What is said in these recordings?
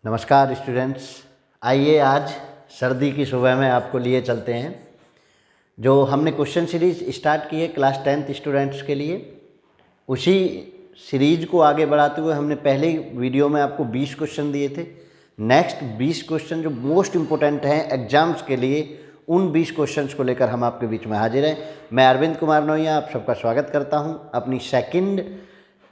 नमस्कार स्टूडेंट्स, आइए आज सर्दी की सुबह में आपको लिए चलते हैं। जो हमने क्वेश्चन सीरीज स्टार्ट की है क्लास 10th स्टूडेंट्स के लिए, उसी सीरीज को आगे बढ़ाते हुए हमने पहले वीडियो में आपको 20 क्वेश्चन दिए थे। नेक्स्ट 20 क्वेश्चन जो मोस्ट इम्पोर्टेंट हैं एग्जाम्स के लिए, उन 20 क्वेश्चंस को लेकर हम आपके बीच में हाजिर हैं। मैं अरविंद कुमार नोहिया आप सबका स्वागत करता हूं अपनी सेकंड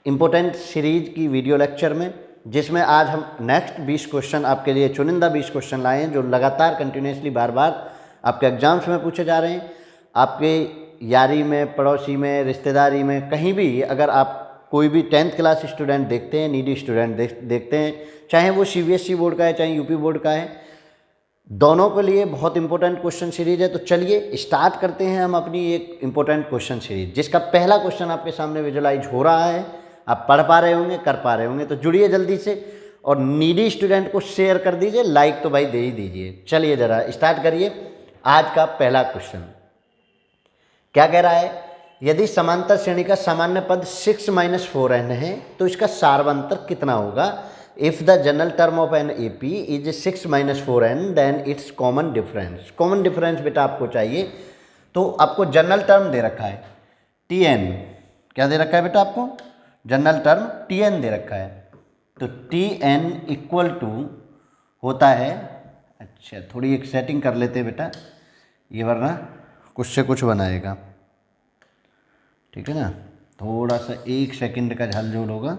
इम्पोर्टेंट सीरीज की वीडियो लेक्चर में, जिसमें आज हम नेक्स्ट 20 क्वेश्चन आपके लिए चुनिंदा 20 क्वेश्चन लाए हैं जो लगातार कंटिन्यूसली बार बार आपके एग्जाम्स में पूछे जा रहे हैं। आपके यारी में, पड़ोसी में, रिश्तेदारी में, कहीं भी अगर आप कोई भी 10th क्लास स्टूडेंट देखते हैं, नीडी स्टूडेंट देखते हैं, चाहे वो CBSE बोर्ड का है चाहे यूपी बोर्ड का है, दोनों के लिए बहुत इंपॉर्टेंट क्वेश्चन सीरीज है। तो चलिए स्टार्ट करते हैं हम अपनी एक इंपॉर्टेंट क्वेश्चन सीरीज, जिसका पहला क्वेश्चन आपके सामने विजुलाइज हो रहा है। आप पढ़ पा रहे होंगे, कर पा रहे होंगे, तो जुड़िए जल्दी से और नीडी स्टूडेंट को शेयर कर दीजिए, लाइक तो भाई दे ही दीजिए। चलिए ज़रा स्टार्ट करिए। आज का पहला क्वेश्चन क्या कह रहा है? यदि समांतर श्रेणी का सामान्य पद 6 - 4n है तो इसका सार्वंतर कितना होगा? If the general term of n AP is 6 - 4n then it's common difference. Common difference बेटा आपको चाहिए, तो आपको जनरल टर्म दे रखा है TN। क्या दे रखा है बेटा? आपको जनरल टर्म TN दे रखा है। तो TN इक्वल टू होता है, अच्छा थोड़ी एक सेटिंग कर लेते हैं बेटा, ये वरना कुछ से कुछ बनाएगा, ठीक है ना। थोड़ा सा 1 सेकंड का झलझोल होगा,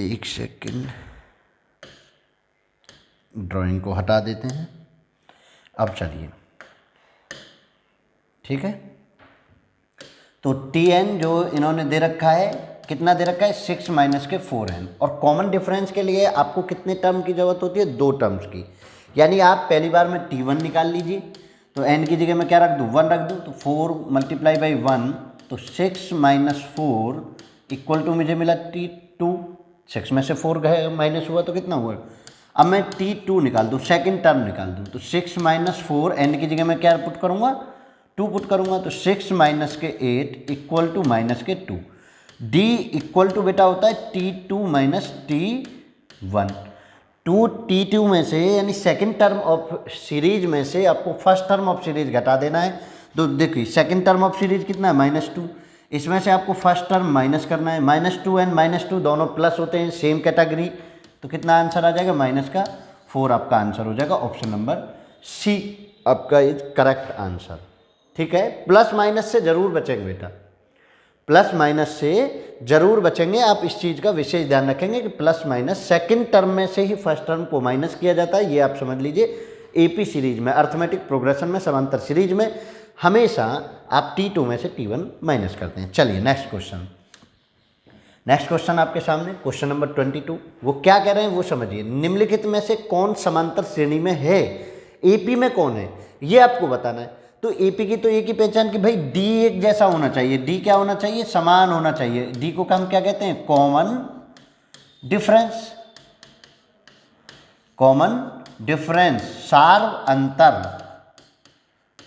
1 सेकंड, ड्राइंग को हटा देते हैं। अब चलिए, ठीक है। तो TN जो इन्होंने दे रखा है, कितना दे रखा है? 6 - 4n। और कॉमन डिफरेंस के लिए आपको कितने टर्म की ज़रूरत होती है? 2 टर्म्स की। यानी आप पहली बार में T1 निकाल लीजिए, तो n की जगह मैं क्या रख दूँ? 1 रख दूँ, तो 4 × 1, तो 6 - 4 इक्वल टू मुझे मिला T2। 6 में से 4 गए माइनस हुआ तो कितना हुआ? अब मैं T2 निकाल दूँ, सेकेंड टर्म निकाल दूँ, तो 6 - 4 n की जगह मैं क्या पुट करूँगा? 2 पुट करूँगा, तो 6 - 8 equal to -2। D equal to बेटा होता है T2 - T1। 2 T2 में से, यानी सेकेंड टर्म ऑफ सीरीज में से आपको फर्स्ट टर्म ऑफ सीरीज घटा देना है। तो देखिए सेकेंड टर्म ऑफ सीरीज कितना है? -2। इसमें से आपको फर्स्ट टर्म माइनस करना है। -2 एंड -2 दोनों प्लस होते हैं, सेम कैटेगरी, तो कितना आंसर आ जाएगा? -4 आपका आंसर हो जाएगा। ऑप्शन नंबर C आपका इज करेक्ट आंसर, ठीक है। प्लस माइनस से जरूर बचेंगे बेटा, प्लस माइनस से जरूर बचेंगे। आप इस चीज़ का विशेष ध्यान रखेंगे कि प्लस माइनस सेकंड टर्म में से ही फर्स्ट टर्म को माइनस किया जाता है। ये आप समझ लीजिए। AP सीरीज में, अर्थमेटिक प्रोग्रेशन में, समांतर सीरीज में हमेशा आप T2 में से T1 माइनस करते हैं। चलिए नेक्स्ट क्वेश्चन। नेक्स्ट क्वेश्चन आपके सामने क्वेश्चन नंबर 22। वो क्या कह रहे हैं वो समझिए। निम्नलिखित में से कौन समांतर श्रेणी में है? AP में कौन है ये आपको बताना है। तो AP की तो एक ही पहचान कि भाई D एक जैसा होना चाहिए। D क्या होना चाहिए? समान होना चाहिए। D को हम क्या कहते हैं? Common difference. कॉमन डिफरेंस, सार्व अंतर।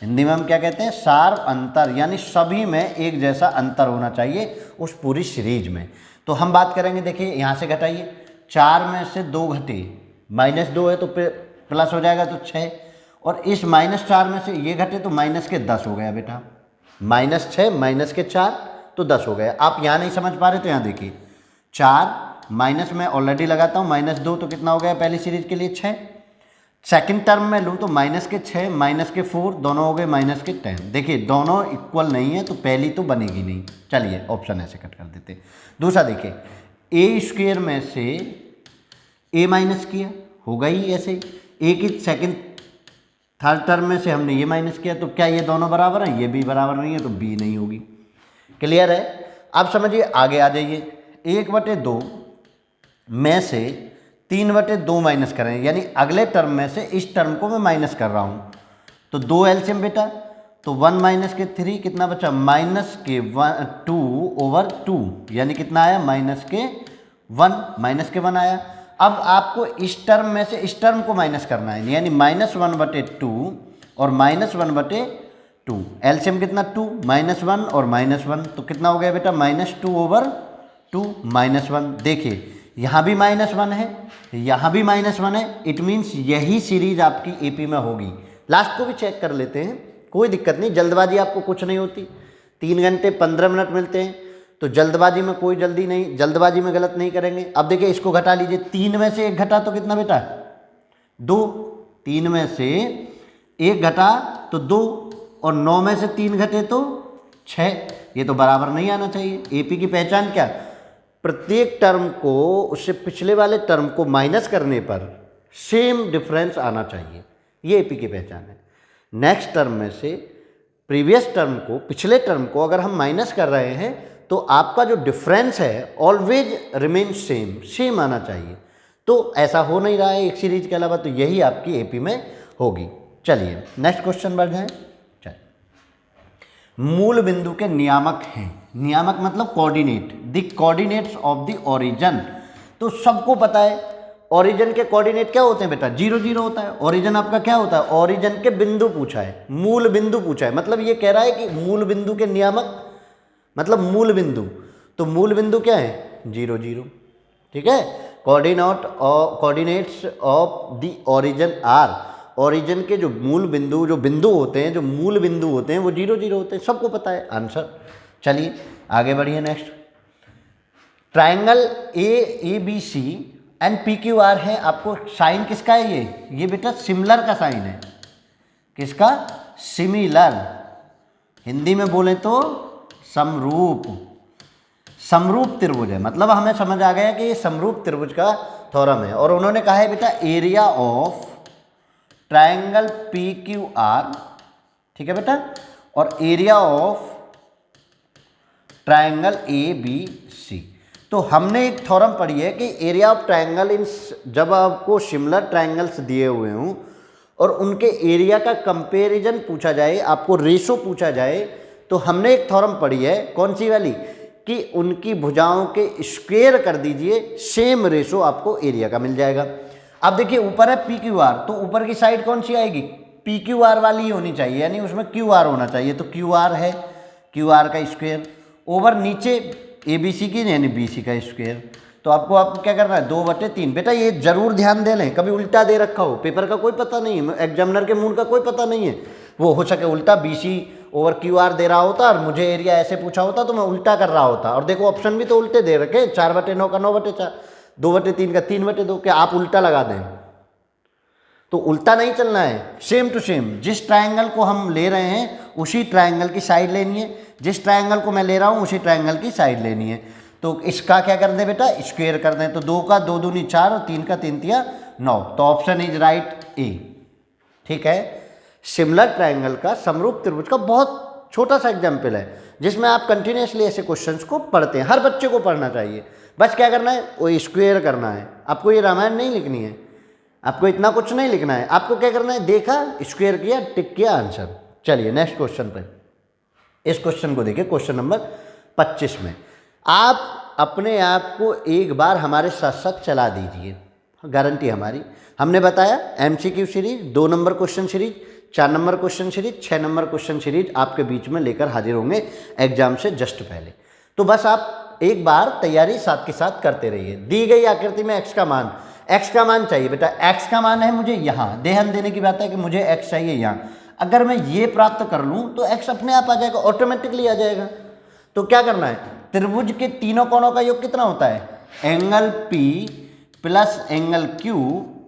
हिंदी में हम क्या कहते हैं? सार्व अंतर, यानी सभी में एक जैसा अंतर होना चाहिए उस पूरी सीरीज में। तो हम बात करेंगे, देखिए यहाँ से घटाइए, 4 में से 2 घटे, -2 है तो प्लस हो जाएगा तो 6, और इस -4 में से ये घटे तो माइनस के 10 हो गया बेटा। -6 - 4 तो 10 हो गया। आप यहाँ नहीं समझ पा रहे तो यहाँ देखिए, 4 माइनस में ऑलरेडी लगाता हूँ, -2 तो कितना हो गया पहली सीरीज के लिए? 6। सेकंड टर्म में लूँ तो -6 - 4 दोनों हो गए -10। देखिए दोनों इक्वल नहीं है तो पहली तो बनेगी नहीं। चलिए ऑप्शन ऐसे कट कर देते। दूसरा देखिए, A² में से A माइनस किया, होगा ही ऐसे ही। A की सेकंड थर्ड टर्म में से हमने ये माइनस किया, तो क्या ये दोनों बराबर हैं? ये भी बराबर नहीं है तो B नहीं होगी। क्लियर है? अब समझिए, आगे आ जाइए। 1/2 में से 3/2 माइनस करें, यानी अगले टर्म में से इस टर्म को मैं माइनस कर रहा हूँ, तो 2 एलसीएम बेटा, तो 1 - 3 कितना बचा? -2/2, यानी कितना आया? -1 आया। अब आपको इस टर्म में से इस टर्म को माइनस करना है, यानी -1/2 और -1/2। एलसीएम कितना? 2, -1 और -1, तो कितना हो गया बेटा? -2/2 -1। देखिए यहाँ भी -1 है, यहाँ भी -1 है। इट मीन्स यही सीरीज आपकी एपी में होगी। लास्ट को भी चेक कर लेते हैं, कोई दिक्कत नहीं, जल्दबाजी आपको कुछ नहीं होती। 3 घंटे 15 मिनट मिलते हैं, तो जल्दबाजी में कोई जल्दी नहीं, जल्दबाजी में गलत नहीं करेंगे। अब देखिए इसको घटा लीजिए, 3 में से 1 घटा तो कितना बेटा 2, 3 में से 1 घटा तो 2, और 9 में से 3 घटे तो 6। ये तो बराबर नहीं आना चाहिए। एपी की पहचान क्या, प्रत्येक टर्म को उससे पिछले वाले टर्म को माइनस करने पर सेम डिफरेंस आना चाहिए, ये एपी की पहचान है। नेक्स्ट टर्म में से प्रीवियस टर्म को, पिछले टर्म को अगर हम माइनस कर रहे हैं तो आपका जो डिफरेंस है ऑलवेज रिमेन सेम आना चाहिए। तो ऐसा हो नहीं रहा है एक सीरीज के अलावा, तो यही आपकी एपी में होगी। चलिए नेक्स्ट क्वेश्चन बढ़ जाए। मूल बिंदु के नियामक हैं, नियामक मतलब coordinate, the coordinates of the origin. तो सबको पता है ओरिजिन के कोऑर्डिनेट क्या होते हैं बेटा, 0 0 होता है। ओरिजिन आपका क्या होता है, ओरिजिन के बिंदु पूछा है, मूल बिंदु पूछा है, मतलब ये कह रहा है कि मूल बिंदु के नियामक मतलब मूल बिंदु, तो मूल बिंदु क्या है 0 0, ठीक है। Coordinates of the origin are, origin के जो मूल बिंदु, जो बिंदु होते हैं, जो मूल बिंदु होते हैं वो 0 0 होते हैं, सबको पता है आंसर। चलिए आगे बढ़िए next. Triangle A B C and P Q R है, आपको साइन किसका है ये बेटा सिमिलर का साइन है। किसका, सिमिलर, हिंदी में बोले तो समरूप, समरूप त्रिभुज है। मतलब हमें समझ आ गया कि ये समरूप त्रिभुज का थ्योरम है। और उन्होंने कहा है बेटा area of triangle P Q R, ठीक है बेटा, और area of triangle A B C. तो हमने एक थ्योरम पढ़ी है कि एरिया ऑफ ट्रायंगल इन, जब आपको सिमिलर ट्रायंगल्स दिए हुए हों और उनके एरिया का कंपैरिजन पूछा जाए, आपको रेशो पूछा जाए, तो हमने एक थ्योरम पढ़ी है, कौन सी वाली, कि उनकी भुजाओं के स्क्वायर कर दीजिए, सेम रेशो आपको एरिया का मिल जाएगा। अब देखिए ऊपर है पी क्यू आर, तो ऊपर की साइड कौन सी आएगी, पी क्यू आर वाली ही होनी चाहिए, यानी उसमें क्यू आर होना चाहिए। तो क्यू आर है, क्यू आर का स्क्वायर, ओवर नीचे ए बी सी की यानी बी सी का स्क्वायर। तो आपको क्या करना है 2/3। बेटा ये जरूर ध्यान दे लें, कभी उल्टा दे रखा हो, पेपर का कोई पता नहीं है, एग्जामिनर के मूड का कोई पता नहीं है, वो हो सके उल्टा B C over Q R दे रहा होता और मुझे एरिया ऐसे पूछा होता तो मैं उल्टा कर रहा होता। और देखो ऑप्शन भी तो उल्टे दे रखे, 4/9 का 9/4, 2/3 का 3/2, क्या आप उल्टा लगा दें, तो उल्टा नहीं चलना है, सेम टू सेम। जिस ट्रायंगल को हम ले रहे हैं उसी ट्रायंगल की साइड लेनी है, जिस ट्रायंगल को मैं ले रहा हूँ उसी ट्रायंगल की साइड लेनी है। तो इसका क्या कर दें बेटा, स्क्वायर कर दें। तो 2 का 2 दूनी 4 और 3 का 3 तिया 9, तो ऑप्शन इज राइट ए, ठीक है। सिमिलर ट्रायंगल का, समरूप त्रिभुज का बहुत छोटा सा एग्जाम्पल है जिसमें आप कंटिन्यूसली ऐसे क्वेश्चंस को पढ़ते हैं। हर बच्चे को पढ़ना चाहिए, बस क्या करना है वो स्क्वायर करना है। आपको ये रामायण नहीं लिखनी है, आपको इतना कुछ नहीं लिखना है, आपको क्या करना है, देखा स्क्वायर किया टिक किया आंसर। चलिए नेक्स्ट क्वेश्चन पे, इस क्वेश्चन को देखिए, क्वेश्चन नंबर 25 में आप अपने आप को एक बार हमारे साथ साथ चला दीजिए, गारंटी हमारी। हमने बताया MCQ series, 2 number question series, 4 number question series, 6 number question series आपके बीच में लेकर हाजिर होंगे एग्जाम से जस्ट पहले। तो बस आप एक बार तैयारी साथ के साथ करते रहिए। दी गई आकृति में एक्स का मान चाहिए बेटा, एक्स का मान है मुझे यहाँ, ध्यान देने की बात है कि मुझे एक्स चाहिए यहाँ। अगर मैं ये प्राप्त कर लूँ तो एक्स अपने आप आ जाएगा, ऑटोमेटिकली आ जाएगा। तो क्या करना है, त्रिभुज के तीनों कोणों का योग कितना होता है, angle P plus angle Q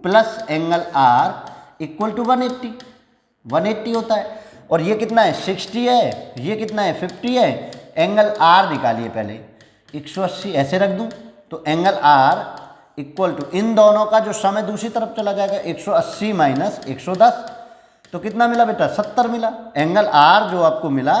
plus angle R equal to 180 होता है। और ये कितना है 60 है, ये कितना है 50 है। एंगल R निकालिए पहले, 180 ऐसे रख दूं तो एंगल R इक्वल टू, इन दोनों का जो सम है दूसरी तरफ चला जाएगा, 180 माइनस 110, तो कितना मिला बेटा 70 मिला। एंगल R जो आपको मिला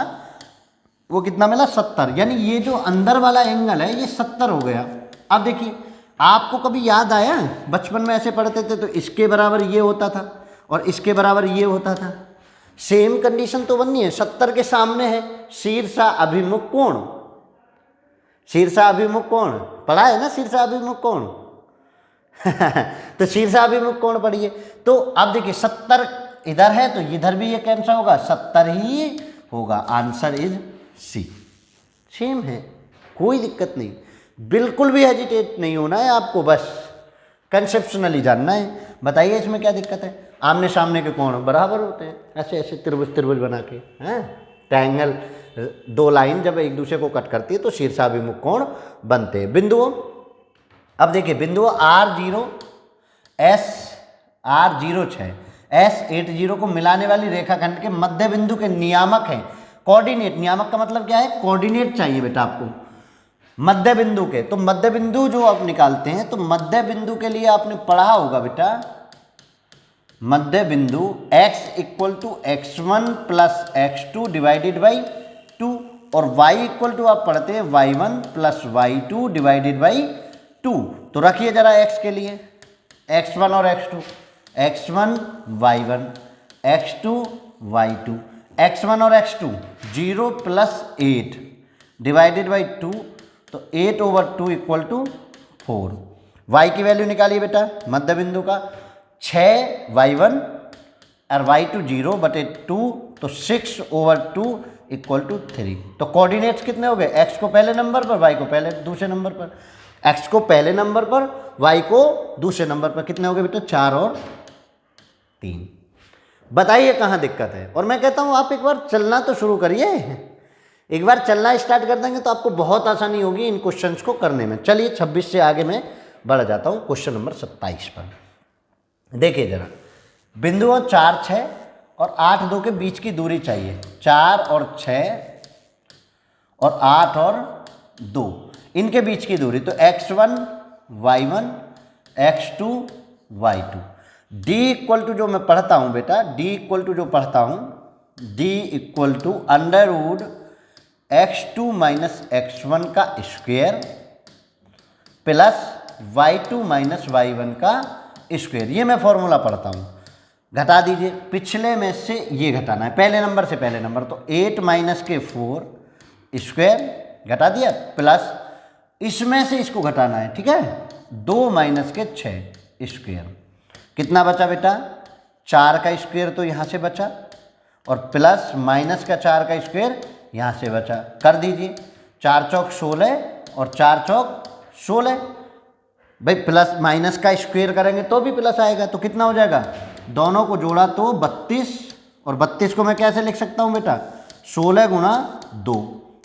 वो कितना मिला 70, यानी ये जो अंदर वाला एंगल है ये 70 हो गया। अब देखिए आपको कभी याद आया बचपन में ऐसे पढ़ते थे तो इसके बराबर ये होता था और इसके बराबर ये होता था, सेम कंडीशन तो बननी है। 70 के सामने है शीर्षा अभिमुख कोण, शीर्षा अभिमुख कोण पढ़ा है ना, शीर्षा अभिमुख कोण तो शीर्षा अभिमुख कोण पढ़िए। तो अब देखिए 70 इधर है तो इधर भी ये कैंसिल होगा, 70 ही होगा, आंसर इज सी, सेम है कोई दिक्कत नहीं। बिल्कुल भी हेजिटेट नहीं होना है आपको, बस कंसेप्शनली जानना है। बताइए इसमें क्या दिक्कत है? आमने सामने के कोण बराबर होते हैं, ऐसे ऐसे त्रिभुज त्रिभुज बना के, हैं ट्रायंगल, दो लाइन जब एक दूसरे को कट करती है तो शीर्षाभिमुख कोण बनते हैं। बिंदुओं, अब देखिए बिंदुओं R0 SR06 S80 को मिलाने वाली रेखाखंड के मध्य बिंदु के नियामक हैं। कोऑर्डिनेट, नियामक का मतलब क्या है? कोऑर्डिनेट चाहिए बेटा आपको मध्य बिंदु के। तो मध्य बिंदु जो आप निकालते हैं, तो मध्य बिंदु के लिए आपने पढ़ा होगा बेटा, मध्य बिंदु x equal to x1 plus x2 divided by 2 और y इक्वल टू आप पढ़ते हैं y1 plus y2 divided by 2। तो रखिए जरा x के लिए x1 और x2, x1 y1 x2 y2, x1 और x2 0 प्लस 8 डिवाइडेड बाई 2, तो 8/2 इक्वल टू 4। y की वैल्यू निकालिए बेटा मध्य बिंदु का, 6y1 और y2 0 बटे 2, तो 6/2 इक्वल टू 3। तो कोऑर्डिनेट्स कितने हो गए? x को पहले नंबर पर, y को पहले दूसरे नंबर पर, x को पहले नंबर पर, y को दूसरे नंबर पर। कितने हो गए बेटा? 4 और 3। बताइए कहाँ दिक्कत है? और मैं कहता हूँ आप एक बार चलना तो शुरू करिए, एक बार चलना स्टार्ट कर देंगे तो आपको बहुत आसानी होगी इन क्वेश्चंस को करने में। चलिए 26 से आगे मैं बढ़ जाता हूँ क्वेश्चन नंबर 27 पर। देखिए जरा, बिंदुओं 4, 6 और 8, 2 के बीच की दूरी चाहिए। 4 और 6 और 8 और 2 इनके बीच की दूरी, तो x1 y1 x2 y2। d equal to जो मैं पढ़ता हूँ बेटा, d इक्वल टू जो पढ़ता हूँ, d equal to under root x2 minus x1 का square plus y2 minus y1 का स्क्वायर। ये मैं फॉर्मूला पढ़ता हूँ। घटा दीजिए, पिछले में से ये घटाना है, पहले नंबर से पहले नंबर, तो 8 माइनस के 4 स्क्वायर घटा दिया, प्लस इसमें से इसको घटाना है, ठीक है, 2 माइनस के 6 स्क्वायर। कितना बचा बेटा? 4 का स्क्वायर तो यहाँ से बचा, और प्लस माइनस का 4 का स्क्वायर यहाँ से बचा। कर दीजिए, 4 चौक 16 और 4 चौक 16। भाई प्लस माइनस का स्क्वायर करेंगे तो भी प्लस आएगा, तो कितना हो जाएगा? दोनों को जोड़ा तो 32, और 32 को मैं कैसे लिख सकता हूँ बेटा? 16 गुणा 2,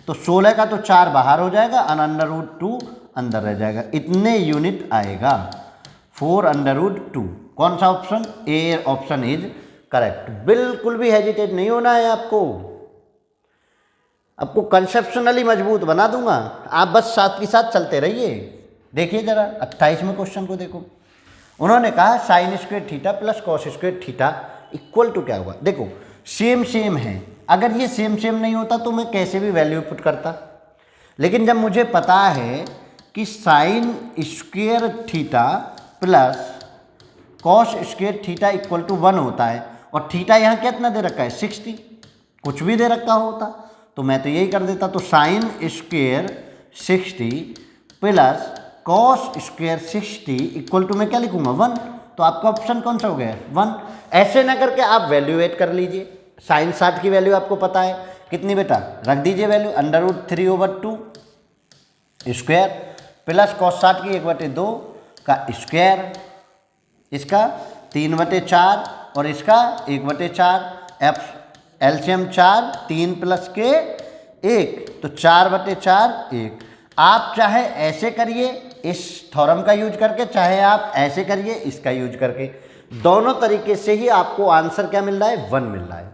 तो 16 का तो 4 बाहर हो जाएगा, अंडर रूट 2 अंदर रह जाएगा। इतने यूनिट आएगा, 4/2। कौन सा option? A option is correct. बिल्कुल भी हेजिटेट नहीं होना है आपको, आपको कंसेप्शनली मजबूत बना दूंगा, आप बस साथ के साथ चलते रहिए। देखिए जरा 28वें क्वेश्चन को देखो, उन्होंने कहा sine square theta plus cos square theta equal to क्या होगा? देखो सेम सेम है, अगर ये सेम सेम नहीं होता तो मैं कैसे भी वैल्यू पुट करता, लेकिन जब मुझे पता है कि sine square theta plus cos square theta equal to 1 होता है, और थीटा यहाँ कितना दे रखा है? 60, कुछ भी दे रखा होता तो मैं तो यही कर देता। तो sine square 60 plus cos square 60 equal to मैं क्या लिखूंगा? 1। तो आपका ऑप्शन कौन सा हो गया? 1। ऐसे ना करके आप वैल्यू ऐड कर लीजिए। साइन 60 की वैल्यू आपको पता है कितनी बेटा? रख दीजिए value, under root 3/2 square plus cos 60 की 1/2 का स्क्वायर, इसका 3/4 और इसका 1/4, एफ एलसीएम 4, 3 प्लस के 1, तो 4/4 1। आप चाहे ऐसे करिए इस थ्योरम का यूज करके, चाहे आप ऐसे करिए इसका यूज करके, दोनों तरीके से ही आपको आंसर क्या मिल रहा है? 1 मिल रहा है।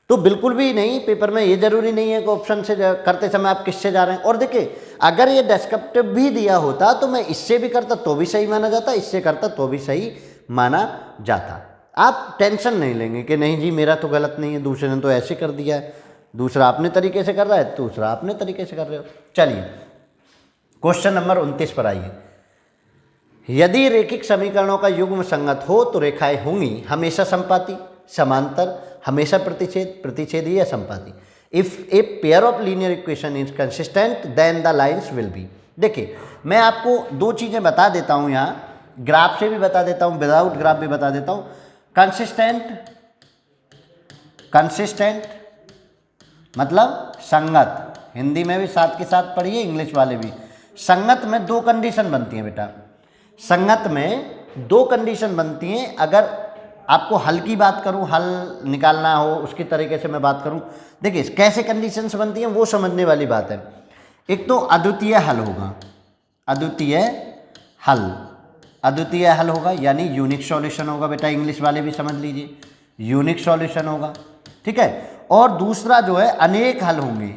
तो बिल्कुल भी नहीं, पेपर में ये जरूरी नहीं है कि ऑप्शन से करते समय आप किससे जा रहे हैं। और देखिए अगर ये डेस्क्रिप्टिव भी दिया होता तो मैं इससे भी करता तो भी सही माना जाता, इससे करता तो भी सही माना जाता। आप टेंशन नहीं लेंगे कि नहीं जी मेरा तो गलत नहीं है, दूसरे ने तो ऐसे कर दिया है, दूसरा अपने तरीके से कर रहा है, दूसरा अपने तरीके से कर रहे हो। चलिए क्वेश्चन नंबर 29 पर आइए। यदि रेखिक समीकरणों का युग्म संगत हो तो रेखाएं होंगी हमेशा समपाती, समांतर, हमेशा प्रतिच्छेद, प्रतिच्छेदी या समपाती। If a pair of linear equation is consistent then the lines will be. देखिए मैं आपको दो चीज़ें बता देता हूँ, यहाँ ग्राफ से भी बता देता हूँ, विदाउट ग्राफ भी बता देता हूँ। कंसिस्टेंट मतलब संगत, हिंदी में भी साथ के साथ पढ़िए, इंग्लिश वाले भी। संगत में दो कंडीशन बनती हैं बेटा, संगत में दो कंडीशन बनती हैं। अगर आपको हल की बात करूं, हल निकालना हो उसकी तरीके से मैं बात करूं, देखिए कैसे कंडीशंस बनती हैं वो समझने वाली बात है। एक तो अद्वितीय हल होगा, अद्वितीय हल, अद्वितीय हल होगा यानी यूनिक सॉल्यूशन होगा बेटा, इंग्लिश वाले भी समझ लीजिए, यूनिक सॉल्यूशन होगा, ठीक है। और दूसरा जो है अनेक हल होंगे,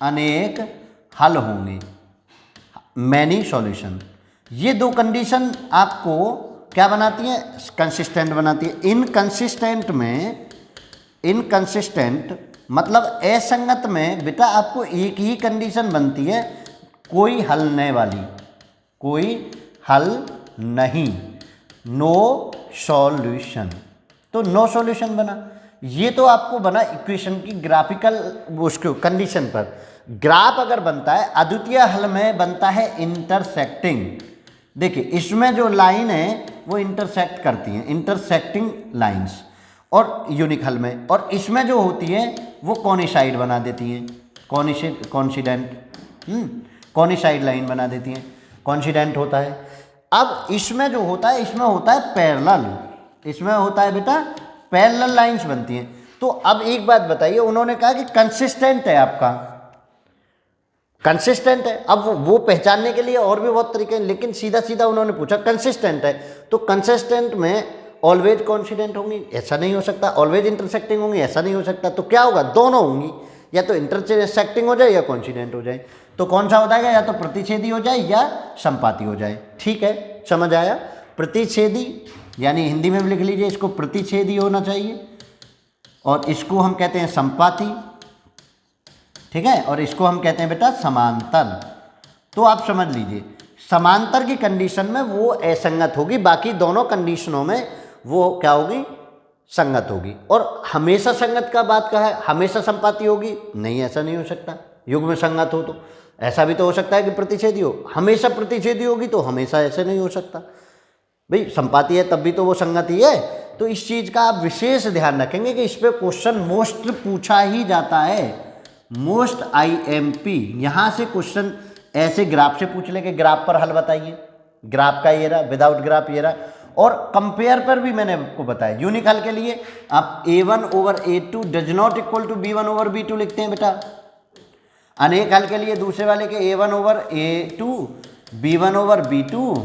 अनेक हल होंगे, मैनी सॉल्यूशन। ये दो कंडीशन आपको क्या बनाती है, कंसिस्टेंट बनाती है। इनकंसिस्टेंट में, इनकंसिस्टेंट मतलब असंगत में बेटा आपको एक ही कंडीशन बनती है, कोई हल नहीं वाली, कोई हल नहीं, नो सॉल्यूशन। तो नो सॉल्यूशन बना, ये तो आपको बना इक्वेशन की ग्राफिकल उसको कंडीशन पर। ग्राफ अगर बनता है अद्वितीय हल में बनता है इंटरसेक्टिंग। देखिए इसमें जो लाइन है वो इंटरसेक्ट करती हैं, इंटरसेक्टिंग लाइंस, और यूनिक हल में। और इसमें जो होती है वो कॉनिसाइड बना देती हैं, कॉन्सिडेंट, कॉनिसाइड लाइन बना देती हैं, कॉन्सिडेंट होता है। अब इसमें जो होता है, इसमें होता है पैरेलल, इसमें होता है बेटा पैरेलल लाइंस बनती हैं। तो अब एक बात बताइए, उन्होंने कहा कि कंसिस्टेंट है आपका, कंसिस्टेंट है। अब वो पहचानने के लिए और भी बहुत तरीके हैं, लेकिन सीधा सीधा उन्होंने पूछा कंसिस्टेंट है, तो कंसिस्टेंट में ऑलवेज कॉन्सिडेंट होंगी, ऐसा नहीं हो सकता, ऑलवेज इंटरसेक्टिंग होंगी, ऐसा नहीं हो सकता। तो क्या होगा, दोनों होंगी, या तो इंटरसेक्टिंग हो जाए या कॉन्सिडेंट हो जाए। तो कौन सा हो जाएगा, या तो प्रतिच्छेदी हो जाए या संपाती हो जाए। ठीक है, समझ आया। प्रतिच्छेदी यानी हिंदी में भी लिख लीजिए, इसको प्रतिच्छेदी होना चाहिए, और इसको हम कहते हैं संपाती, ठीक है, और इसको हम कहते हैं बेटा समांतर। तो आप समझ लीजिए समांतर की कंडीशन में वो असंगत होगी, बाकी दोनों कंडीशनों में वो क्या होगी, संगत होगी। और हमेशा संगत का बात कहा है, हमेशा संपाती होगी, नहीं ऐसा नहीं हो सकता। युग्म संगत हो तो ऐसा भी तो हो सकता है कि प्रतिच्छेदी हो, हमेशा प्रतिच्छेदी होगी तो हमेशा ऐसे नहीं हो सकता। भाई संपाती है तब भी तो वो संगत ही है। तो इस चीज़ का आप विशेष ध्यान रखेंगे कि इस पर क्वेश्चन मोस्ट पूछा ही जाता है, मोस्ट IMP। यहाँ से क्वेश्चन ऐसे ग्राफ से पूछ ले कि ग्राफ पर हल बताइए, ग्राफ का ये रहा, विदाउट ग्राफ ये रहा। और कंपेयर पर भी मैंने आपको बताया, यूनिक हल के लिए आप A1/A2 does not equal to B1/B2 लिखते हैं बेटा। अनेक हल के लिए दूसरे वाले के A1/A2 B1/B2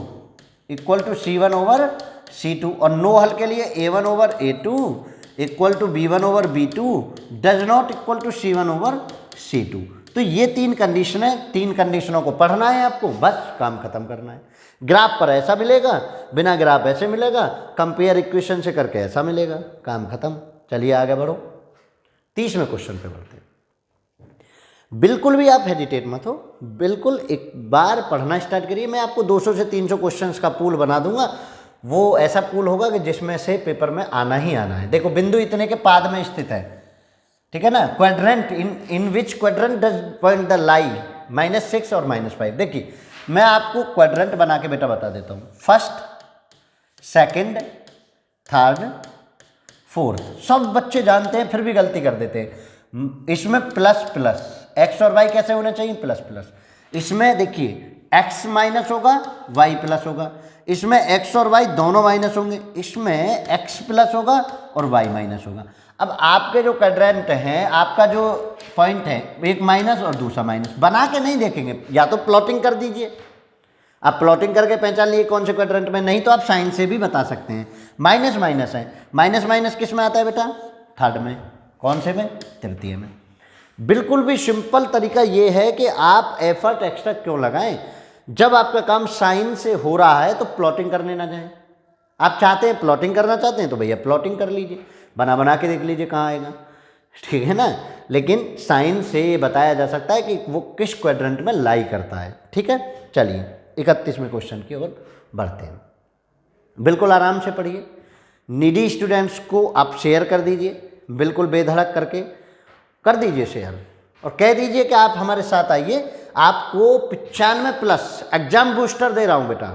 equal to C1/C2, और नो हल के लिए A1/A2 equal to B1/B2 does not equal to C1/C2। तो ये तीन कंडीशन है, तीन कंडीशनों को पढ़ना है आपको, बस काम खत्म करना है। ग्राफ पर ऐसा मिलेगा, बिना ग्राफ ऐसे मिलेगा, कंपेयर इक्वेशन से करके ऐसा मिलेगा, काम खत्म। चलिए आगे बढ़ो, 30वें क्वेश्चन पे बढ़ते हैं। बिल्कुल भी आप हेजिटेट मत हो, बिल्कुल एक बार पढ़ना स्टार्ट करिए। मैं आपको 200 से 300 क्वेश्चंस का पूल बना दूंगा, वो ऐसा पूल होगा कि जिसमें से पेपर में आना ही आना है। देखो बिंदु इतने के पाद में स्थित है, ठीक है ना, quadrant, in which quadrant does point the लाई, -6 और -5। देखिए मैं आपको क्वाड्रेंट बना के बेटा बता देता हूँ, फर्स्ट, सेकंड, थर्ड, फोर्थ। सब बच्चे जानते हैं फिर भी गलती कर देते हैं। इसमें प्लस प्लस, एक्स और वाई कैसे होने चाहिए, प्लस प्लस। इसमें देखिए एक्स माइनस होगा, वाई प्लस होगा। इसमें एक्स और वाई दोनों माइनस होंगे, इसमें एक्स प्लस होगा और वाई माइनस होगा। अब आपके जो क्वाड्रेंट हैं, आपका जो पॉइंट है, एक माइनस और दूसरा माइनस, बना के नहीं देखेंगे, या तो प्लॉटिंग कर दीजिए, आप प्लॉटिंग करके पहचान लिए कौन से क्वाड्रेंट में, नहीं तो आप साइन से भी बता सकते हैं। माइनस माइनस है, माइनस माइनस किस में आता है बेटा, थर्ड में। कौन से में, तृतीय में। बिल्कुल भी सिंपल तरीका ये है कि आप एफर्ट एक्स्ट्रा क्यों लगाएं, जब आपका काम साइन से हो रहा है तो प्लॉटिंग करने ना जाएं। आप चाहते हैं प्लॉटिंग करना चाहते हैं तो भैया प्लॉटिंग कर लीजिए, बना बना के देख लीजिए कहाँ आएगा, ठीक है ना। लेकिन साइन से ये बताया जा सकता है कि वो किस क्वाड्रेंट में लाई करता है, ठीक है। चलिए 31वें क्वेश्चन की ओर बढ़ते हैं। बिल्कुल आराम से पढ़िए, नीडी स्टूडेंट्स को आप शेयर कर दीजिए, बिल्कुल बेधड़क करके कर दीजिए शेयर, और कह दीजिए कि आप हमारे साथ आइए, आपको 95+ एग्जाम बूस्टर दे रहा हूँ बेटा।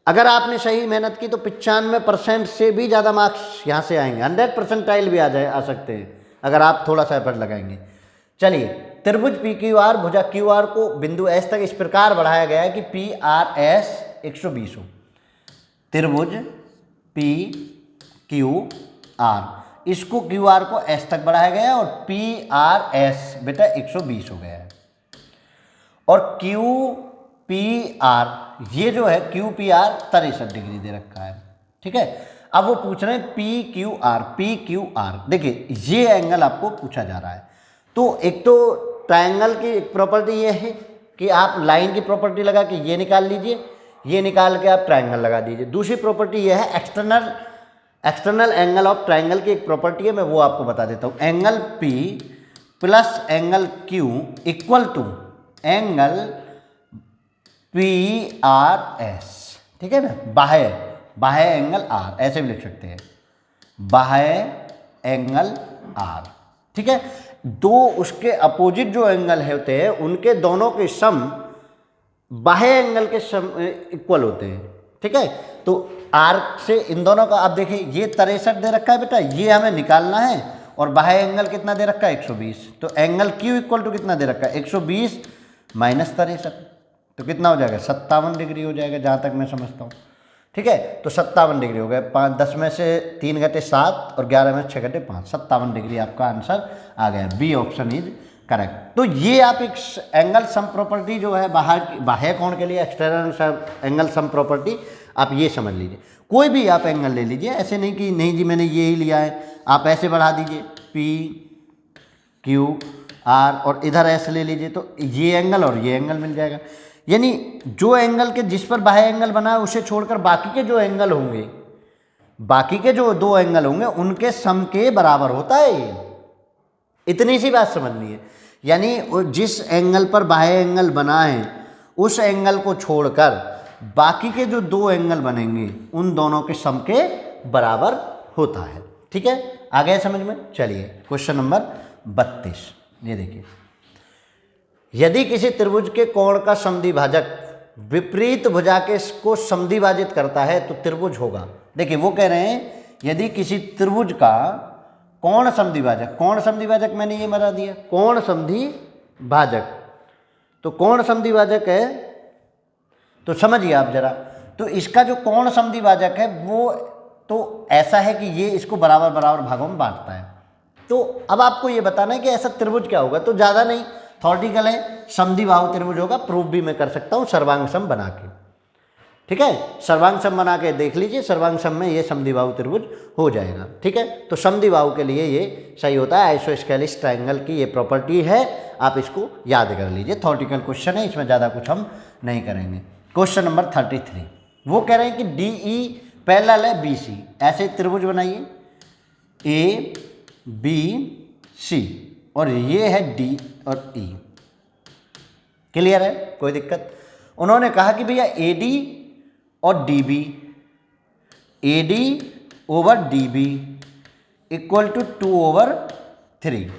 अगर आपने सही मेहनत की तो 95% से भी ज़्यादा मार्क्स यहाँ से आएंगे, 100% भी आ सकते हैं अगर आप थोड़ा सा एफर्ट लगाएंगे। चलिए त्रिभुज पी क्यू आर भुजा क्यू आर को बिंदु एस तक इस प्रकार बढ़ाया गया है कि पी आर एस 120 हो। त्रिभुज पी क्यू आर, इसको क्यू आर को एस तक बढ़ाया गया है और पी आर एस बेटा 120 हो गया है। और क्यू पी आर ये जो है क्यू पी आर 63 डिग्री दे रखा है। ठीक है, अब वो पूछ रहे हैं पी क्यू आर। देखिए ये एंगल आपको पूछा जा रहा है। तो एक तो ट्रायंगल की एक प्रॉपर्टी ये है कि आप लाइन की प्रॉपर्टी लगा के ये निकाल लीजिए, ये निकाल के आप ट्रायंगल लगा दीजिए। दूसरी प्रॉपर्टी ये है एक्सटर्नल एंगल ऑफ ट्रायंगल की एक प्रॉपर्टी है, मैं वो आपको बता देता हूँ। Angle P plus angle Q equal to angle PRS। ठीक है ना, बाह्य एंगल R, ऐसे भी लिख सकते हैं, बाह्य एंगल R। ठीक है, दो उसके अपोजिट जो एंगल होते हैं उनके दोनों के सम बाह्य एंगल के सम इक्वल होते हैं। ठीक है, तो आर से इन दोनों का आप देखिए ये 63 दे रखा है बेटा, ये हमें निकालना है और बाह्य एंगल कितना दे रखा है 120। तो एंगल क्यू इक्वल टू कितना दे रखा है 120 माइनस 63, तो कितना हो जाएगा 57 डिग्री हो जाएगा जहाँ तक मैं समझता हूँ। ठीक है, तो 57 डिग्री हो गया। 10 में से 3 घटे 7 और 11 में 6 घटे 5, 57 डिग्री आपका आंसर आ गया। B option is correct. तो ये आप एक एंगल सम प्रॉपर्टी जो है बाह्य कोण के लिए एक्सटर्नल एंगल सम प्रॉपर्टी आप ये समझ लीजिए। कोई भी आप एंगल ले लीजिए, ऐसे नहीं कि नहीं जी मैंने ये ही लिया है, आप ऐसे बढ़ा दीजिए पी क्यू आर और इधर ऐसे ले लीजिए तो ये एंगल और ये एंगल मिल जाएगा। यानी जो एंगल के जिस पर बाह्य एंगल बना है उसे छोड़कर बाकी के जो एंगल होंगे, बाकी के जो दो एंगल होंगे उनके सम के बराबर होता है ये। इतनी सी बात समझनी है। यानी जिस एंगल पर बाह्य एंगल बना है उस एंगल को छोड़कर बाकी के जो दो एंगल बनेंगे उन दोनों के सम के बराबर होता है। ठीक है, आ गया समझ में। चलिए क्वेश्चन नंबर 32, ये देखिए, यदि किसी त्रिभुज के कोण का समद्विभाजक विपरीत भुजा के को समद्विभाजित करता है तो त्रिभुज होगा। देखिए वो कह रहे हैं यदि किसी त्रिभुज का कोण समद्विभाजक मैंने ये बता दिया, कोण समद्विभाजक, तो कोण समद्विभाजक है तो समझिए आप जरा, तो इसका जो कोण समद्विभाजक है वो तो ऐसा है कि ये इसको बराबर बराबर भागों में बांटता है। तो अब आपको ये बताना है कि ऐसा त्रिभुज क्या होगा, तो ज़्यादा नहीं, थॉर्टिकल है, समद्विबाहु त्रिभुज होगा। प्रूफ भी मैं कर सकता हूँ सर्वांग सम बना के। ठीक है, सर्वांग सम बना के देख लीजिए, सर्वांग सम में ये समद्विबाहु त्रिभुज हो जाएगा। ठीक है, तो समद्विबाहु के लिए ये सही होता है। आइसोस्केलिस ट्रायंगल की ये प्रॉपर्टी है, आप इसको याद कर लीजिए। थॉर्टिकल क्वेश्चन है, इसमें ज़्यादा कुछ हम नहीं करेंगे। क्वेश्चन नंबर 33, वो कह रहे हैं कि डी ई पैरेलल है बी सी, ऐसे त्रिभुज बनाइए ए बी सी और ये है डी और ई। क्लियर है, कोई दिक्कत? उन्होंने कहा कि भैया ए डी और D B, A D over D B equal to 2/3।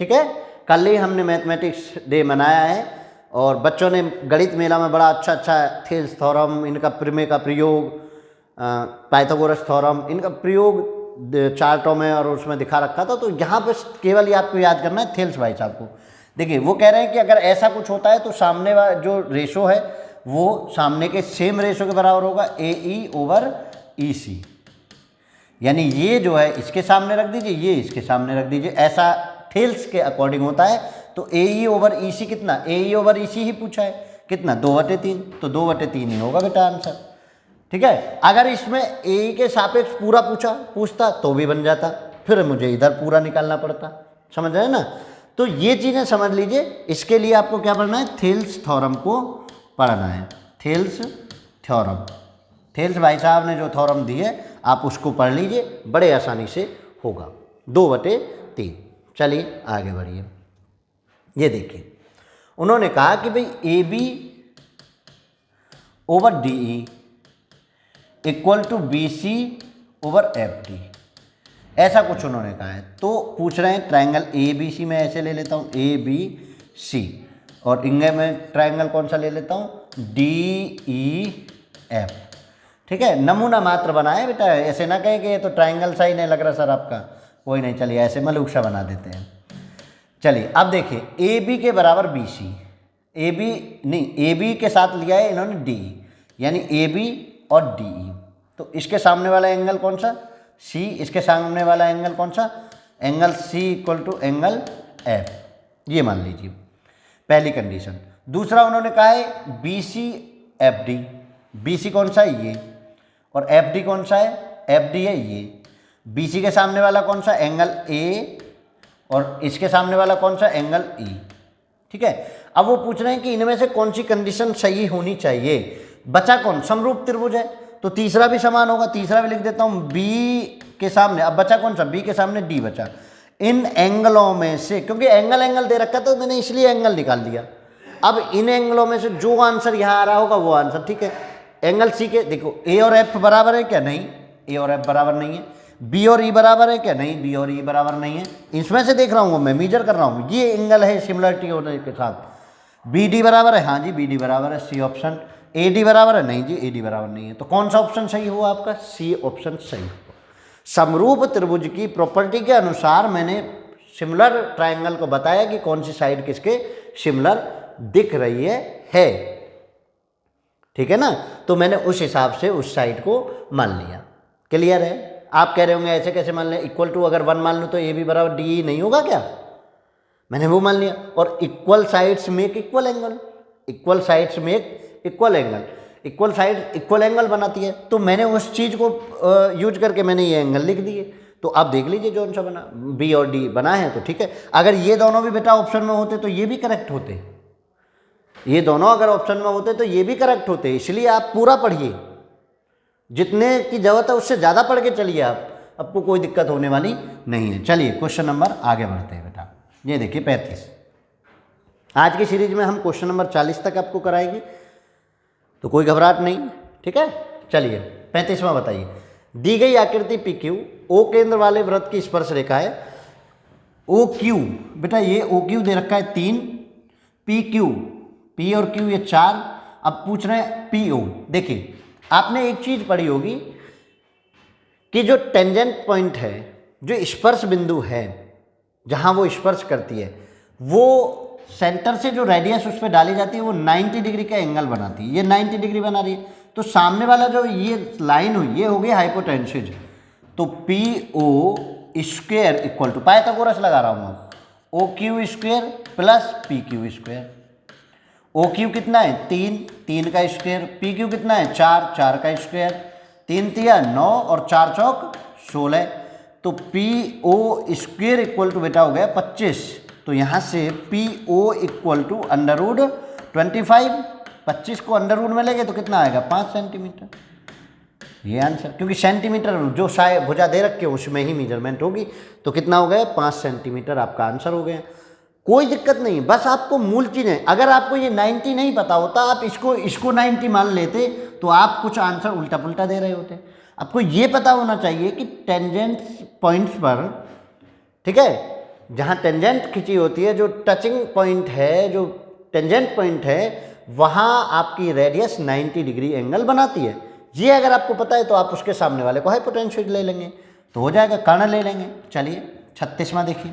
ठीक है, कल ही हमने मैथमेटिक्स डे मनाया है और बच्चों ने गणित मेला में बड़ा अच्छा थेल्स थ्योरम, इनका प्रमेय का प्रयोग, पाइथागोरस थ्योरम, इनका प्रयोग चार्टों में और उसमें दिखा रखा था। तो यहाँ पे केवल ये आपको याद करना है थेल्स भाई साहब को। देखिए वो कह रहे हैं कि अगर ऐसा कुछ होता है तो सामने वाला जो रेशो है वो सामने के सेम रेशो के बराबर होगा, ए ई ओवर ई सी। यानी ये जो है इसके सामने रख दीजिए, ये इसके सामने रख दीजिए, ऐसा थेल्स के अकॉर्डिंग होता है। तो ए ई ओवर ई सी कितना, ए ई ओवर ई सी ही पूछा है, कितना 2/3, तो 2/3 ही होगा बेटा आंसर। ठीक है, अगर इसमें ए के सापेक्ष पूरा पूछता तो भी बन जाता, फिर मुझे इधर पूरा निकालना पड़ता। समझ रहे हैं ना? तो ये चीज़ें समझ लीजिए। इसके लिए आपको क्या पढ़ना है, थेल्स थ्योरम को पढ़ना है। थेल्स थ्योरम, थेल्स भाई साहब ने जो थ्योरम दी है आप उसको पढ़ लीजिए, बड़े आसानी से होगा। 2/3। चलिए आगे बढ़िए। ये देखिए उन्होंने कहा कि भाई A B over D E equal to B C over F D, ऐसा कुछ उन्होंने कहा है। तो पूछ रहे हैं ट्रायंगल ए बी सी में ऐसे ले लेता हूँ ए बी सी, और इनमें मैं ट्रायंगल कौन सा ले लेता हूँ डी ई एफ। ठीक है, नमूना मात्र बनाए बेटा, ऐसे ना कहें कि ये तो ट्रायंगल सा ही नहीं लग रहा सर आपका। कोई नहीं, चलिए ऐसे मलूक सा बना देते हैं। चलिए अब देखिए, ए बी के बराबर बी सी, ए बी नहीं, ए बी के साथ लिया है इन्होंने डी, यानी ए बी और डी ई। तो इसके सामने वाला एंगल कौन सा, सी, इसके सामने वाला एंगल कौन सा, angle C equal to angle F, ये मान लीजिए पहली कंडीशन। दूसरा उन्होंने कहा है B C F D, B C कौन सा है ये, और एफ डी कौन सा है, एफ डी है ये। बी सी के सामने वाला कौन सा, एंगल ए, और इसके सामने वाला कौन सा, एंगल ई। ठीक है, अब वो पूछ रहे हैं कि इनमें से कौन सी कंडीशन सही होनी चाहिए। बचा कौन, समरूप त्रिभुज है, तो तीसरा भी समान होगा, तीसरा भी लिख देता हूँ, बी के सामने, अब बचा कौन सा, बी के सामने डी बचा। इन एंगलों में से, क्योंकि एंगल एंगल दे रखा था, मैंने इसलिए एंगल निकाल दिया। अब इन एंगलों में से जो आंसर यहाँ आ रहा होगा वो आंसर, ठीक है। एंगल सी के देखो, ए और एफ बराबर है क्या, नहीं, ए और एफ बराबर नहीं है। बी और ई बराबर है क्या, नहीं, बी और ई बराबर नहीं है। इसमें से देख रहा हूँ मैं, मेजर कर रहा हूँ, ये एंगल है सिमिलरिटी होने के साथ। बी डी बराबर है, हाँ जी बी डी बराबर है, सी ऑप्शन। ए डी बराबर है, नहीं जी ए डी बराबर नहीं है। तो कौन सा ऑप्शन सही हुआ आपका, सी ऑप्शन सही हुआ। समरूप त्रिभुज की प्रॉपर्टी के अनुसार मैंने सिमिलर ट्रायंगल को बताया कि कौन सी साइड किसके सिमिलर दिख रही है, ठीक है ना। तो मैंने उस हिसाब से उस साइड को मान लिया। क्लियर है। आप कह रहे होंगे ऐसे कैसे मान लें, इक्वल टू अगर 1 मान लूँ तो ए बी बराबर डी नहीं होगा क्या, मैंने वो मान लिया। और equal sides make equal angle, equal sides make equal angle, equal side equal angle बनाती है। तो मैंने उस चीज़ को यूज करके मैंने ये एंगल लिख दिए। तो आप देख लीजिए जो सा बना, बी और डी बना है तो ठीक है। अगर ये दोनों भी बेटा ऑप्शन में होते तो ये भी करेक्ट होते, ये दोनों अगर ऑप्शन में होते तो ये भी करेक्ट होते। इसलिए आप पूरा पढ़िए, जितने की जरूरत है उससे ज़्यादा पढ़ के चलिए, आप आपको कोई दिक्कत होने वाली नहीं है। चलिए क्वेश्चन नंबर आगे बढ़ते हैं बेटा। ये देखिए 35, आज की सीरीज में हम क्वेश्चन नंबर 40 तक आपको कराएंगे, तो कोई घबराहट नहीं, ठीक है। चलिए 35वां बताइए, दी गई आकृति पी क्यू ओ केंद्र वाले वृत्त की स्पर्श रेखा है ओ क्यू। बेटा ये ओ क्यू दे रखा है 3, पी क्यू, पी और क्यू ये 4। अब पूछ रहे हैं पी ओ। देखिए आपने एक चीज पढ़ी होगी कि जो टेंजेंट पॉइंट है, जो स्पर्श बिंदु है जहां वो स्पर्श करती है, वो सेंटर से जो रेडियस उस पर डाली जाती है वो 90 डिग्री का एंगल बनाती है। ये 90 डिग्री बना रही है, तो सामने वाला जो ये लाइन हुई ये हो गई हाइपोटेन्सिस। तो P O square equal to, Pythagoras लगा रहा हूँ मैं, O Q square plus P Q square. O Q कितना है 3, 3 का स्क्वायर, पी क्यू कितना है 4, 4 का स्क्वायर, 3 तिया 9 और 4 चौक 16। तो P O square equal to बेटा हो गया 25। तो यहाँ से P O equal to under root 25, 25 को अंडर रूट में लेंगे तो कितना आएगा 5 सेंटीमीटर। ये आंसर, क्योंकि सेंटीमीटर जो शायद भुजा दे रखे उसमें ही मेजरमेंट होगी, तो कितना हो गया 5 सेंटीमीटर आपका आंसर हो गया। कोई दिक्कत नहीं, बस आपको मूल चीज़ें, अगर आपको ये 90 नहीं पता होता, आप इसको 90 मान लेते तो आप कुछ आंसर उल्टा पुल्टा दे रहे होते। आपको ये पता होना चाहिए कि टेंजेंट पॉइंट्स पर, ठीक है, जहाँ टेंजेंट खिंची होती है, जो टचिंग पॉइंट है, जो टेंजेंट पॉइंट है, वहाँ आपकी रेडियस 90 डिग्री एंगल बनाती है। ये अगर आपको पता है तो आप उसके सामने वाले को हाइपोटेन्शियल ले लेंगे तो हो जाएगा, कर्ण ले लेंगे। चलिए 36वां देखिए,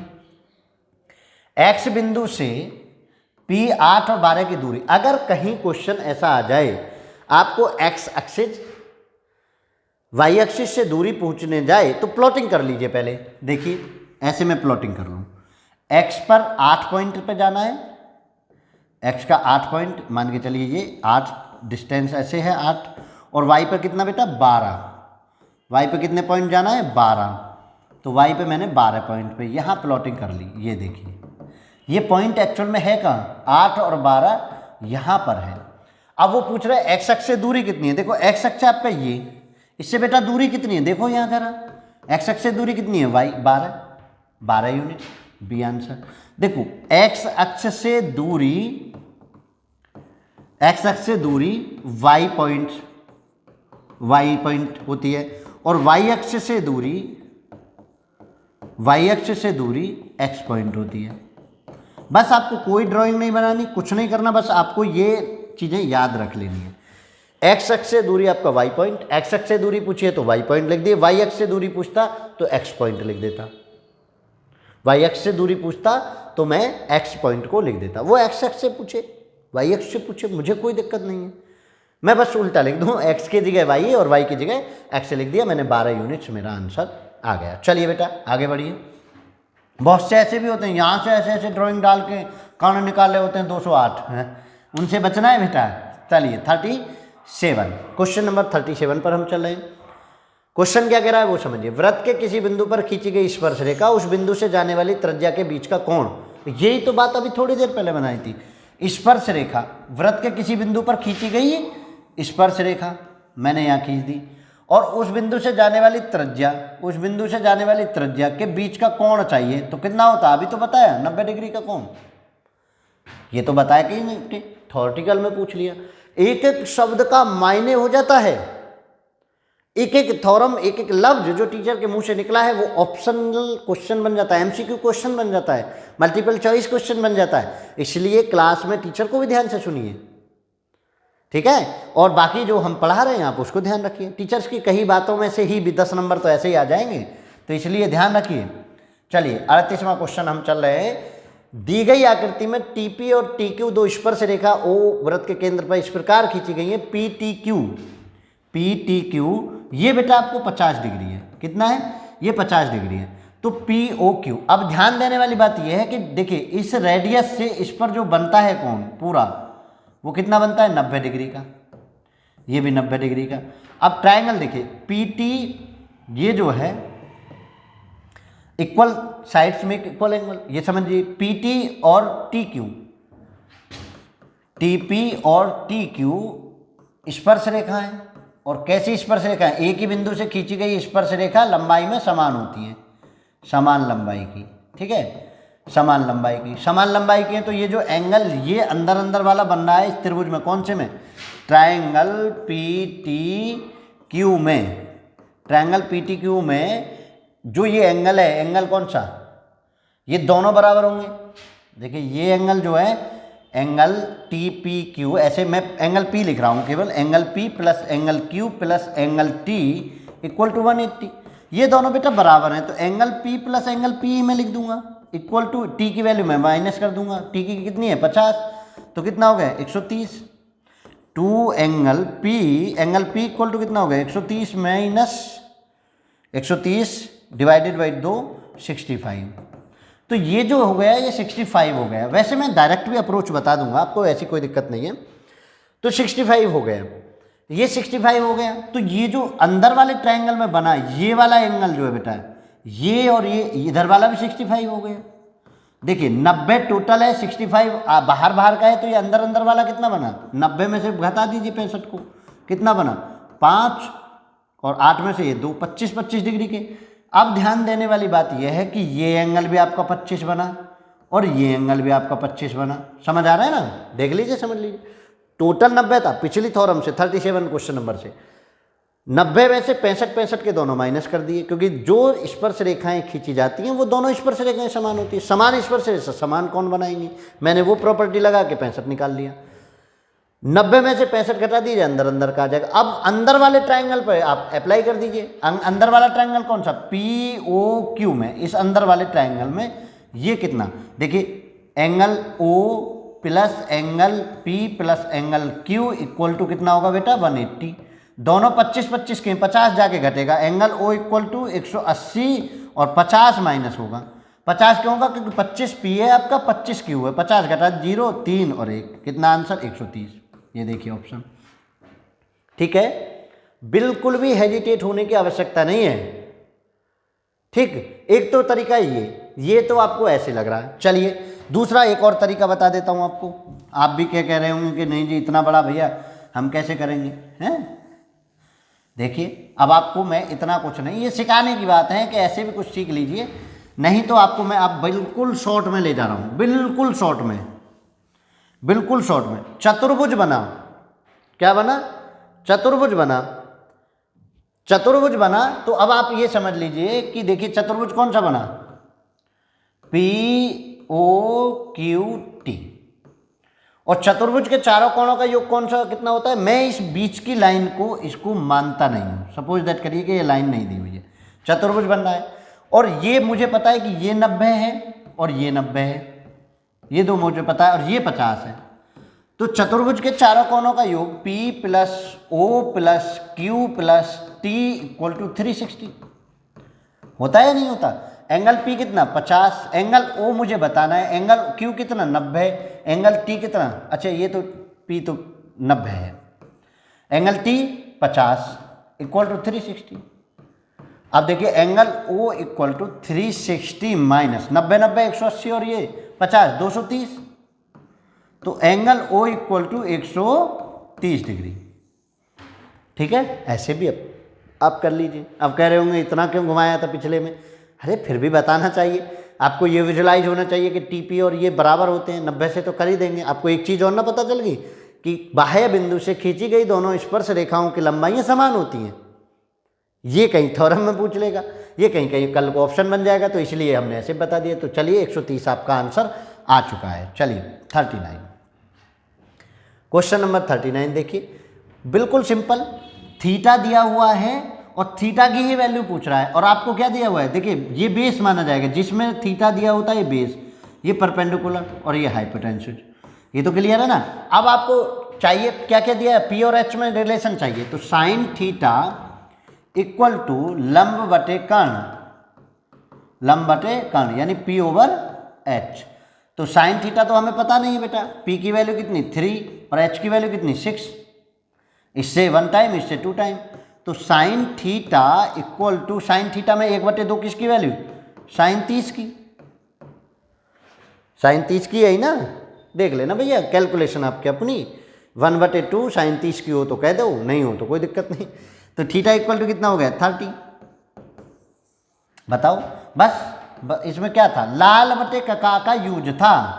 एक्स बिंदु से पी 8 और 12 की दूरी। अगर कहीं क्वेश्चन ऐसा आ जाए आपको एक्स एक्सिस वाई एक्सिस से दूरी पूछने जाए तो प्लॉटिंग कर लीजिए पहले। देखिए ऐसे मैं प्लॉटिंग कर लूँ, एक्स पर 8 पॉइंट पे जाना है, एक्स का 8 पॉइंट मान के चलिए, ये 8 डिस्टेंस ऐसे है 8, और वाई पर कितना बेटा 12, वाई पे कितने पॉइंट जाना है 12, तो वाई पे मैंने 12 पॉइंट पे यहाँ प्लॉटिंग कर ली। ये देखिए ये पॉइंट एक्चुअल में है कहाँ, 8 और 12 यहाँ पर है। अब वो पूछ रहा है एक्स अक्ष से दूरी कितनी है। देखो एक्स अक्ष आपका ये, इससे बेटा दूरी कितनी है, देखो यहाँ जरा, एक्स अक्ष से दूरी कितनी है वाई 12 यूनिट, बी आंसर। देखो एक्स अक्ष से दूरी, एक्स अक्ष से दूरी वाई पॉइंट होती है, और वाई अक्ष से दूरी, वाई अक्ष से दूरी एक्स पॉइंट होती है। बस आपको कोई ड्राइंग नहीं बनानी, कुछ नहीं करना, बस आपको ये चीज़ें याद रख लेनी है। एक्स अक्ष से दूरी आपका वाई पॉइंट, एक्स अक्ष से दूरी पूछिए तो वाई पॉइंट लिख दिए, वाई अक्ष से दूरी पूछता तो एक्स पॉइंट लिख देता, वाई अक्ष से दूरी पूछता तो मैं एक्स पॉइंट को लिख देता। वो एक्स एक्स से पूछे, वाई एक्स से पूछे, मुझे कोई दिक्कत नहीं है, मैं बस उल्टा लिख दूँ, एक्स की जगह वाई और वाई की जगह एक्स लिख दिया, मैंने 12 यूनिट्स, मेरा आंसर आ गया। चलिए बेटा आगे बढ़िए। बहुत से ऐसे भी होते हैं यहाँ से ऐसे ऐसे ड्राइंग डाल के कर्ण निकाले होते हैं 208 हैं, उनसे बचना है बेटा। चलिए 37, क्वेश्चन नंबर 37 पर हम चल रहे हैं। क्वेश्चन क्या कह रहा है वो समझिए। वृत्त के किसी बिंदु पर खींची गई स्पर्श रेखा उस बिंदु से जाने वाली त्रिज्या के बीच का कोण, यही तो बात अभी थोड़ी देर पहले बनाई थी। स्पर्श रेखा, वृत्त के किसी बिंदु पर खींची गई स्पर्श रेखा मैंने यहाँ खींच दी, और उस बिंदु से जाने वाली त्रिज्या, उस बिंदु से जाने वाली त्रिज्या के बीच का कोण चाहिए, तो कितना होता है? अभी तो बताया 90 डिग्री का कोण, ये तो बताया कि नहीं, थ्योरेटिकल में पूछ लिया। एक एक शब्द का मायने हो जाता है, एक एक थ्योरम, एक एक लफ्ज जो टीचर के मुंह से निकला है वो ऑप्शनल क्वेश्चन बन जाता है, एमसीक्यू क्वेश्चन बन जाता है, मल्टीपल चॉइस क्वेश्चन बन जाता है। इसलिए क्लास में टीचर को भी ध्यान से सुनिए, ठीक है, और बाकी जो हम पढ़ा रहे हैं आप उसको ध्यान रखिए। टीचर्स की कई बातों में से ही भी 10 नंबर तो ऐसे ही आ जाएंगे, तो इसलिए ध्यान रखिए। चलिए 38वां क्वेश्चन हम चल रहे हैं। दी गई आकृति में टीपी और टीक्यू दो स्पर्श रेखा ओ वृत्त के केंद्र पर इस प्रकार खींची गई है, पीटीक्यू, ये बेटा आपको 50 डिग्री है। कितना है? ये 50 डिग्री है। तो पीओक्यू, अब ध्यान देने वाली बात यह है कि देखिए इस रेडियस से इस पर जो बनता है कोण पूरा, वो कितना बनता है? 90 डिग्री का, ये भी 90 डिग्री का। अब ट्रायंगल देखिए, पीटी ये जो है इक्वल साइड्स में इक्वल एंगल, ये समझिए पीटी और टीक्यू, टीपी और टीक्यू स्पर्श रेखा है। और कैसी स्पर्श रेखा है? एक ही बिंदु से खींची गई स्पर्श रेखा लंबाई में समान होती है, समान लंबाई की, ठीक है, समान लंबाई की, समान लंबाई की है। तो ये जो एंगल ये अंदर अंदर वाला बन रहा है इस त्रिभुज में, कौन से में? ट्रायंगल पीटीक्यू में, ट्रायंगल पीटीक्यू में जो ये एंगल है, एंगल कौन सा? ये दोनों बराबर होंगे। देखिए ये एंगल जो है, एंगल टी पी क्यू, ऐसे मैं एंगल पी लिख रहा हूँ केवल, angle P plus angle Q plus angle T equal to 180, ये दोनों बेटा बराबर हैं। तो angle P plus angle P मैं लिख दूंगा इक्वल टू टी की वैल्यू मैं माइनस कर दूंगा, टी की कितनी है? 50, तो कितना हो गया? 130। Two angle P equal to कितना हो गया? 130 माइनस 130 डिवाइडेड बाई 2 65। तो ये जो हो गया ये 65 हो गया। वैसे मैं डायरेक्ट भी अप्रोच बता दूंगा आपको, ऐसी कोई दिक्कत नहीं है। तो 65 हो गया, ये 65 हो गया। तो ये जो अंदर वाले ट्रायंगल में बना ये वाला एंगल जो है बेटा, ये और ये इधर वाला भी 65 हो गया। देखिए 90 टोटल है, 65 बाहर बाहर का है, तो ये अंदर अंदर वाला कितना बना? 90 में से घटा दीजिए 65 को, कितना बना? 5 और 8 में से ये 2, 25 डिग्री के। अब ध्यान देने वाली बात यह है कि ये एंगल भी आपका 25 बना और ये एंगल भी आपका 25 बना। समझ आ रहा है ना? देख लीजिए, समझ लीजिए। टोटल 90 था पिछली थ्योरम से, 37 क्वेश्चन नंबर से। 90 में से 65 के दोनों माइनस कर दिए, क्योंकि जो स्पर्श रेखाएं खींची जाती हैं वो दोनों स्पर्श रेखाएं समान होती है। समान स्पर्श रेखा समान कौन बनाएंगे? मैंने वो प्रॉपर्टी लगा के 65 निकाल लिया। 90 में से 65 घटा दीजिए, अंदर अंदर का आ जाएगा। अब अंदर वाले ट्रायंगल पर आप अप्लाई कर दीजिए। अंदर वाला ट्रायंगल कौन सा? पी ओ क्यू में, इस अंदर वाले ट्रायंगल में ये कितना? देखिए angle O plus angle P plus angle Q equal to कितना होगा बेटा? 180। दोनों 25 के 50 जाके घटेगा। एंगल ओ इक्वल टू 180 और 50 माइनस होगा। 50 क्यों होगा? क्योंकि 25 पी है आपका, 25 क्यू है। 50 घटा 0, 3 और 1, कितना आंसर? 130। ये देखिए ऑप्शन, ठीक है। बिल्कुल भी हेजिटेट होने की आवश्यकता नहीं है, ठीक। एक तो तरीका ये तो आपको ऐसे लग रहा है। चलिए दूसरा एक और तरीका बता देता हूं आपको। आप भी क्या कह रहे होंगे कि नहीं जी इतना बड़ा भैया हम कैसे करेंगे, हैं? देखिए अब आपको मैं इतना कुछ नहीं, ये सिखाने की बात है कि ऐसे भी कुछ सीख लीजिए, नहीं तो आपको मैं आप बिल्कुल शॉर्ट में ले जा रहा हूं, बिल्कुल शॉर्ट में, बिल्कुल शॉर्ट में। चतुर्भुज बना, क्या बना? चतुर्भुज बना। चतुर्भुज बना तो अब आप ये समझ लीजिए कि देखिए चतुर्भुज कौन सा बना? P O Q T. और चतुर्भुज के चारों कोणों का योग कौन सा कितना होता है? मैं इस बीच की लाइन को इसको मानता नहीं हूं। सपोज दैट करिए कि ये लाइन नहीं दी हुई है, चतुर्भुज बन रहा है और ये मुझे पता है कि ये 90 है और ये 90 है, ये दो मुझे पता है, और ये 50 है। तो चतुर्भुज के चारों कोणों का योग P plus O plus Q plus T equal to 360 होता है या नहीं होता? एंगल P कितना 50, एंगल O मुझे बताना है, एंगल Q कितना 90, एंगल T कितना, अच्छा ये तो P तो 90 है, एंगल T 50 इक्वल टू 360। अब देखिए angle O equal to 360 minus 90 90 180 और ये 50 230, तो angle O equal to 130 degree. ठीक है, ऐसे भी अब आप कर लीजिए। अब कह रहे होंगे इतना क्यों घुमाया था पिछले में, अरे फिर भी बताना चाहिए आपको, ये विजुलाइज होना चाहिए कि TP और ये बराबर होते हैं, 90 से तो कर ही देंगे। आपको एक चीज़ और ना पता चल गई कि बाह्य बिंदु से खींची गई दोनों स्पर्श रेखाओं की लंबाइयाँ समान होती हैं। ये कहीं थ्योरम में पूछ लेगा, ये कहीं कहीं कल को ऑप्शन बन जाएगा, तो इसलिए हमने ऐसे बता दिया। तो चलिए 130 आपका आंसर आ चुका है। चलिए 39, क्वेश्चन नंबर 39 देखिए, बिल्कुल सिंपल, थीटा दिया हुआ है और थीटा की ही वैल्यू पूछ रहा है, और आपको क्या दिया हुआ है, देखिए ये बेस माना जाएगा, जिसमें थीटा दिया होता है ये बेस, ये परपेंडिकुलर और ये हाइपोटेन्यूज, ये तो क्लियर है ना। अब आपको चाहिए क्या क्या दिया है, P और H में रिलेशन चाहिए, तो साइन थीटा इक्वल टू लंब बटे कर्ण, लंब बटे कर्ण यानी P ओवर H। तो साइन थीटा तो हमें पता नहीं है बेटा, P की वैल्यू कितनी 3 और H की वैल्यू कितनी 6, इससे 1 टाइम इससे 2 टाइम, तो sine theta equal to, sine theta में 1/2 किसकी वैल्यू, साइन 30 की, साइन 30 की है ही ना, देख लेना भैया कैलकुलेशन आपकी अपनी, 1/2 साइन 30 की हो तो कह दो, नहीं हो तो कोई दिक्कत नहीं। तो थीटा इक्वल टू कितना हो गया 30, बताओ बस इसमें क्या था, लाल बटे कका का यूज था,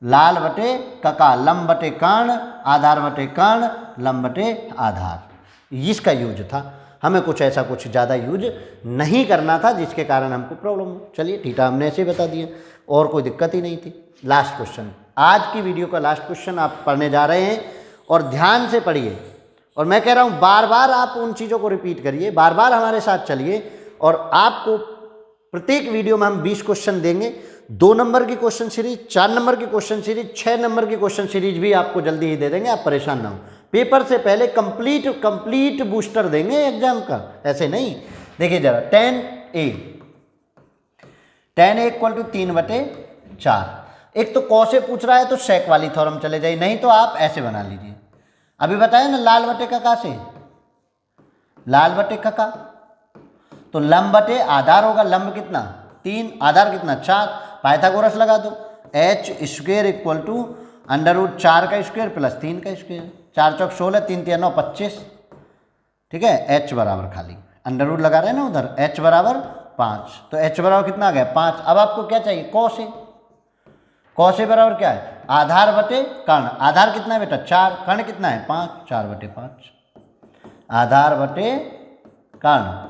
लाल बटे कका, लंब बटे कर्ण, आधार बटे कर्ण, लंब बटे आधार, इसका यूज था। हमें कुछ ऐसा कुछ ज़्यादा यूज नहीं करना था जिसके कारण हमको प्रॉब्लम हो। चलिए थीटा हमने ऐसे बता दिया और कोई दिक्कत ही नहीं थी। लास्ट क्वेश्चन, आज की वीडियो का लास्ट क्वेश्चन आप पढ़ने जा रहे हैं और ध्यान से पढ़िए, और मैं कह रहा हूँ बार बार आप उन चीज़ों को रिपीट करिए, बार बार हमारे साथ चलिए, और आपको प्रत्येक वीडियो में हम 20 क्वेश्चन देंगे, 2 नंबर की क्वेश्चन सीरीज, 4 नंबर की क्वेश्चन सीरीज, 6 नंबर की क्वेश्चन सीरीज भी आपको जल्दी ही दे देंगे, आप परेशान ना हो। पेपर से पहले कंप्लीट बूस्टर देंगे एग्जाम का, ऐसे नहीं। देखिए जरा tan a इक्वल टू 3/4, एक तो कौ से पूछ रहा है तो सेक वाली थ्योरम चले जाइए, नहीं तो आप ऐसे बना लीजिए, अभी बताया ना लाल बटे कका से, लाल बटे कका, तो लंब बटे आधार होगा, लंब कितना 3, आधार कितना 4, पाइथागोरस लगा दो, h² इक्वल टू √4 का स्क्वायर प्लस 3 का स्क्वायर, 4 चौक 16, 3 3 9 25, ठीक है, h बराबर खाली अंडर लगा रहे हैं ना उधर, h बराबर 5, तो h बराबर कितना आ गया 5। अब आपको क्या चाहिए, कौ से बराबर क्या है, आधार बटे कर्ण, आधार कितना है बेटा 4, कर्ण कितना है 5, 4/5, आधार बटे कर्ण,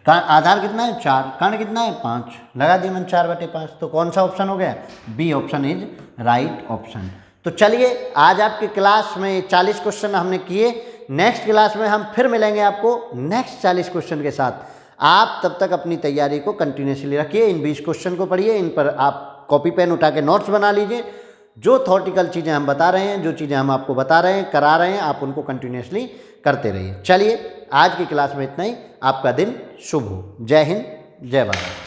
आधार कितना है 4, कर्ण कितना है 5, लगा दिए मैंने 4/5, तो कौन सा ऑप्शन हो गया, B option is right option. तो चलिए आज आपकी क्लास में 40 क्वेश्चन हमने किए, नेक्स्ट क्लास में हम फिर मिलेंगे आपको नेक्स्ट 40 क्वेश्चन के साथ। आप तब तक अपनी तैयारी को कंटिन्यूसली रखिए, इन 20 क्वेश्चन को पढ़िए, इन पर आप कॉपी पेन उठा के नोट्स बना लीजिए, जो थॉर्टिकल चीज़ें हम बता रहे हैं, जो चीज़ें हम आपको बता रहे हैं, करा रहे हैं, आप उनको कंटिन्यूसली करते रहिए। चलिए आज की क्लास में इतना ही, आपका दिन शुभ हो। जय हिंद, जय भारत।